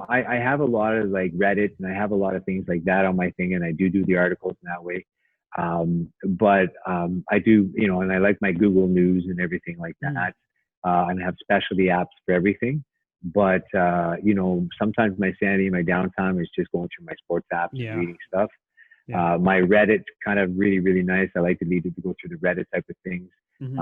I have a lot of like Reddit, and I have a lot of things like that on my thing, and I do the articles in that way. But I do, and I like my Google News and everything like that. And I have specialty apps for everything. But, sometimes my sanity, my downtime is just going through my sports apps and reading stuff. My Reddit's kind of really, really nice. I like to go through the Reddit type of things. Hmm.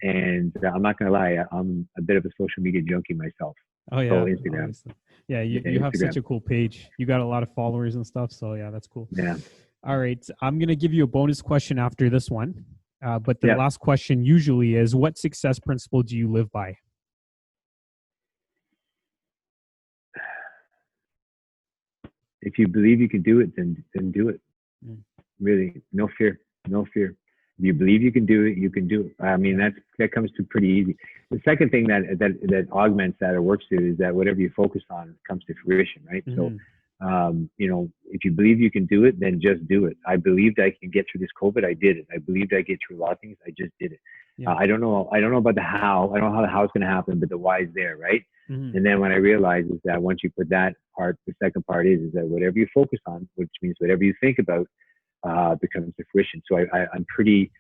And I'm not going to lie, I'm a bit of a social media junkie myself. Oh So yeah, Instagram, obviously. Yeah, yeah, you have such Instagram, a cool page. You got a lot of followers and stuff. So yeah, that's cool. yeah, All right, I'm gonna give you a bonus question after this one. But the yeah. last question usually is, what success principle do you live by? If you believe you can do it, then do it. Mm. Really, no fear, no fear. If you believe you can do it, you can do it. I mean, Yeah. that comes to pretty easy. The second thing that augments that or works to is that whatever you focus on comes to fruition, right? So, Hmm. if you believe you can do it, then just do it. I believed I can get through this COVID. I did it. I believed I get through a lot of things. I just did it. Yeah. I don't know. I don't know about the how. I don't know how the how is going to happen, but the why is there, right? Hmm. And then when I realized is that once you put that part, the second part is that whatever you focus on, which means whatever you think about, becomes to fruition. So I'm pretty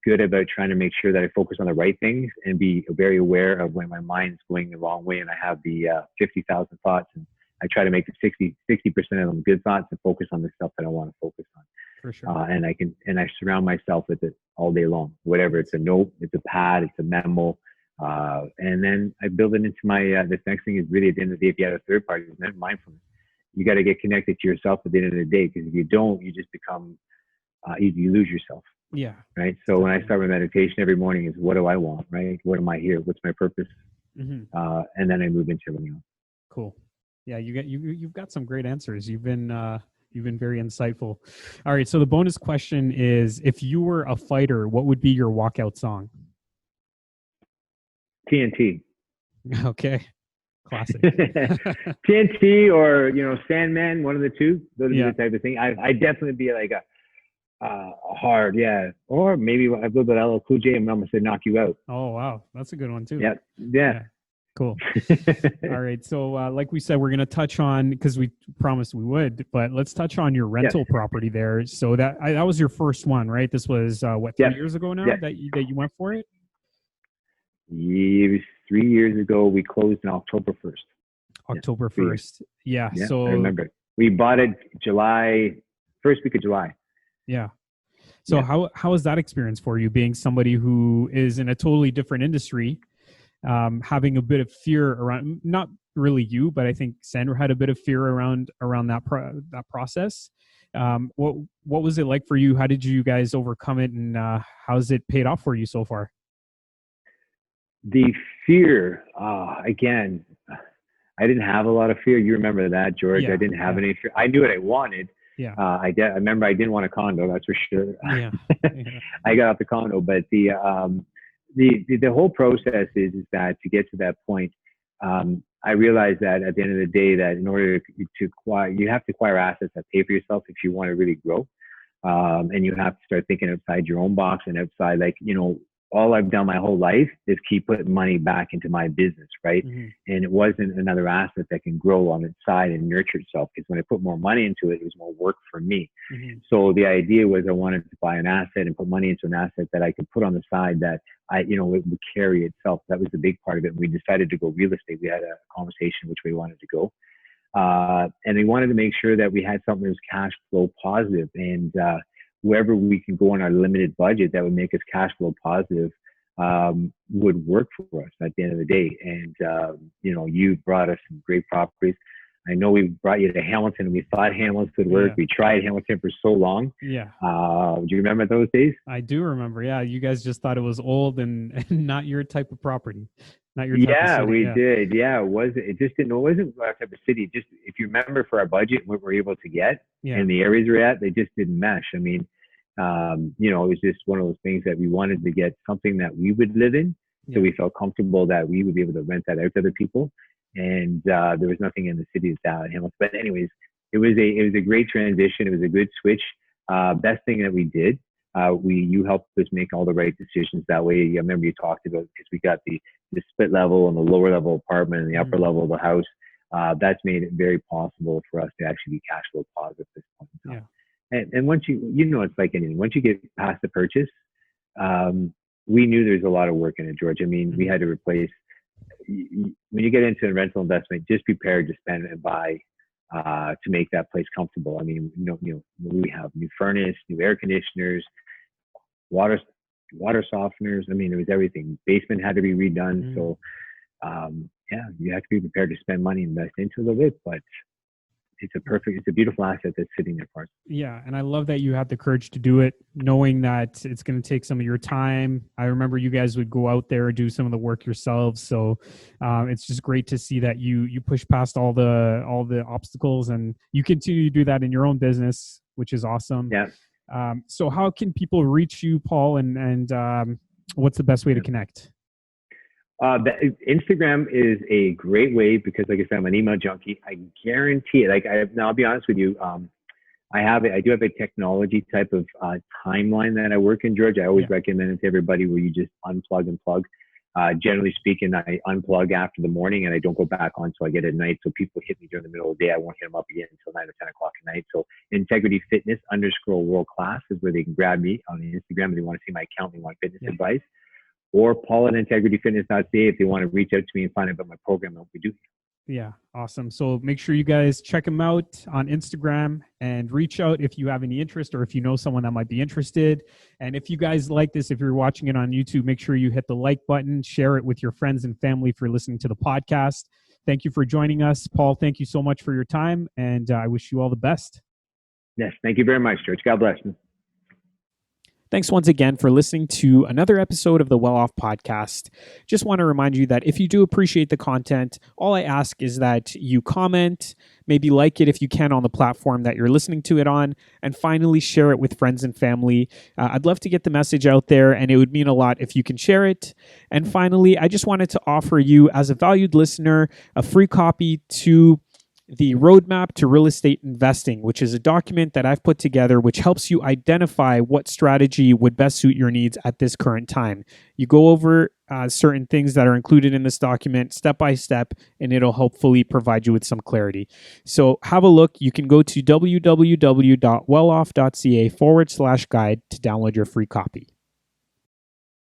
good about trying to make sure that I focus on the right things and be very aware of when my mind's going the wrong way and I have the 50,000 thoughts, and I try to make the 60% of them good thoughts and focus on the stuff that I want to focus on. For sure. And I surround myself with it all day long, whatever. It's a note, it's a pad, it's a memo. And then I build it into my, this next thing is really at the end of the day, if you have a third party, it's mindfulness. You got to get connected to yourself at the end of the day, because if you don't, you just become, you lose yourself. Yeah. Right. So when I start my meditation every morning is, what do I want? Right. What am I here? What's my purpose? Hmm. And then I move into everything else. Cool. Yeah, you've got some great answers. You've been very insightful. All right, so the bonus question is, if you were a fighter, what would be your walkout song? TNT. Okay, classic. TNT or, Sandman, one of the two. Those would be Yeah. the type of thing. I definitely be like a hard, yeah. Or maybe a little bit of LL Cool J and Mama said knock you out. Oh wow, that's a good one too. Yeah. Yeah. Yeah. Cool. All right. So, like we said, we're going to touch on, because we promised we would, but let's touch on your Yes. rental property there. So that was your first one, right? This was what, 3 Yes. years ago now Yes. that you went for it? It was 3 years ago. We closed on October 1st. October Yeah, 1st. Yeah. Yeah, So I remember it. We bought it first week of July. yeah. So Yeah. how was that experience for you, being somebody who is in a totally different industry, having a bit of fear around, not really you, but I think Sandra had a bit of fear around that process. What was it like for you? How did you guys overcome it, and how's it paid off for you so far? The fear, again, I didn't have a lot of fear. You remember that, George? Yeah. I didn't have any fear. I knew what I wanted. Yeah. I remember I didn't want a condo, that's for sure. Yeah. Yeah. I got off the condo, but the whole process is that to get to that point, I realized that at the end of the day, that in order to acquire, you have to acquire assets that pay for yourself if you want to really grow. And you have to start thinking outside your own box and outside, like, all I've done my whole life is keep putting money back into my business, right? Mm-hmm. And it wasn't another asset that can grow on its side and nurture itself, because when I put more money into it, it was more work for me. Mm-hmm. So the idea was I wanted to buy an asset and put money into an asset that I could put on the side that it would carry itself. That was the big part of it. We decided to go real estate. We had a conversation which way we wanted to go. And we wanted to make sure that we had something that was cash flow positive, and wherever we can go on our limited budget that would make us cash flow positive would work for us at the end of the day. And you brought us some great properties. I know we brought you to Hamilton, and we thought Hamilton would work. Yeah. We tried Hamilton for so long. Yeah. Do you remember those days? I do remember. Yeah, you guys just thought it was old and not your type of property, not your type of city. We did. Yeah, it just didn't. It wasn't our type of city. Just, if you remember, for our budget, what we're able to get and the areas we're at, they just didn't mesh. I mean, it was just one of those things that we wanted to get something that we would live in, so we felt comfortable that we would be able to rent that out to other people. And there was nothing in the city that Hamilton. But anyways, it was a great transition. It was a good switch. Best thing that we did. You helped us make all the right decisions that way. I remember you talked about, because we got the split level and the lower level apartment and the upper level of the house. That's made it very possible for us to actually be cash flow positive at this point in time. And once it's like anything. Once you get past the purchase, we knew there's a lot of work in it, George. I mean, we had to replace. When you get into a rental investment, just prepared to spend and buy to make that place comfortable. I mean, we have new furnace, new air conditioners, water water softeners. I mean, it was everything. Basement had to be redone. So, yeah, you have to be prepared to spend money and invest into a little bit, but it's a beautiful asset that's sitting there for us. Yeah, and I love that you had the courage to do it, knowing that it's going to take some of your time. I remember you guys would go out there and do some of the work yourselves, so it's just great to see that you push past all the obstacles, and you continue to do that in your own business, which is awesome. Yeah. So how can people reach you, Paul, and what's the best way to connect? Instagram is a great way because, like I said, I'm an email junkie. I guarantee it. Now I'll be honest with you. I do have a technology type of timeline that I work in, George. I always recommend it to everybody where you just unplug and plug. Generally speaking, I unplug after the morning and I don't go back on until I get at night. So people hit me during the middle of the day. I won't hit them up again until 9 or 10 o'clock at night. So Integrity Fitness _world class is where they can grab me on Instagram if they want to see my account and want fitness advice. Or Paul at integrityfitness.ca if they want to reach out to me and find out about my program and what we do. Yeah, awesome. So make sure you guys check him out on Instagram and reach out if you have any interest or if you know someone that might be interested. And if you guys like this, if you're watching it on YouTube, make sure you hit the like button, share it with your friends and family for listening to the podcast. Thank you for joining us. Paul, thank you so much for your time, and I wish you all the best. Yes, thank you very much, George. God bless you. Thanks once again for listening to another episode of the Well Off Podcast. Just want to remind you that if you do appreciate the content, all I ask is that you comment, maybe like it if you can on the platform that you're listening to it on, and finally share it with friends and family. I'd love to get the message out there, and it would mean a lot if you can share it. And finally, I just wanted to offer you, as a valued listener, a free copy to the Roadmap to Real Estate Investing, which is a document that I've put together which helps you identify what strategy would best suit your needs at this current time. You go over certain things that are included in this document step by step, and it'll hopefully provide you with some clarity. So have a look. You can go to www.welloff.ca /guide to download your free copy.